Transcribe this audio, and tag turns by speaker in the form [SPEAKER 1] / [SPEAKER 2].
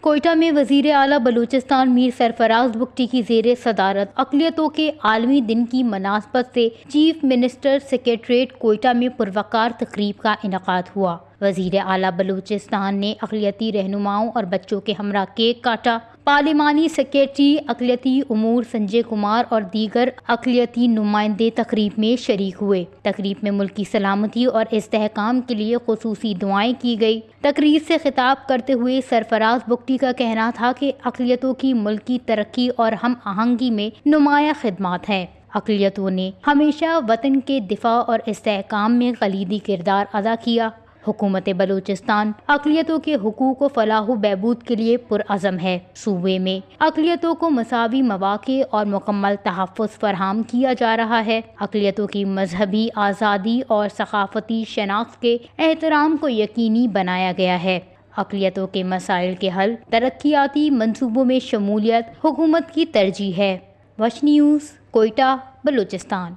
[SPEAKER 1] کوئٹہ میں وزیر اعلیٰ بلوچستان میر سرفراز بگٹی کی زیر صدارت اقلیتوں کے عالمی دن کی مناسبت سے چیف منسٹر سکریٹریٹ کوئٹہ میں پروقار تقریب کا انعقاد ہوا۔ وزیر اعلیٰ بلوچستان نے اقلیتی رہنماؤں اور بچوں کے ہمراہ کیک کاٹا۔ پارلیمانی سکریٹری اقلیتی امور سنجے کمار اور دیگر اقلیتی نمائندے تقریب میں شریک ہوئے۔ تقریب میں ملکی سلامتی اور استحکام کے لیے خصوصی دعائیں کی گئی۔ تقریب سے خطاب کرتے ہوئے سرفراز بگٹی کا کہنا تھا کہ اقلیتوں کی ملکی ترقی اور ہم آہنگی میں نمایاں خدمات ہیں۔ اقلیتوں نے ہمیشہ وطن کے دفاع اور استحکام میں کلیدی کردار ادا کیا۔ حکومت بلوچستان اقلیتوں کے حقوق و فلاح و بہبود کے لیے پرعزم ہے۔ صوبے میں اقلیتوں کو مساوی مواقع اور مکمل تحفظ فراہم کیا جا رہا ہے۔ اقلیتوں کی مذہبی آزادی اور ثقافتی شناخت کے احترام کو یقینی بنایا گیا ہے۔ اقلیتوں کے مسائل کے حل، ترقیاتی منصوبوں میں شمولیت حکومت کی ترجیح ہے۔ وش نیوز، کوئٹہ، بلوچستان۔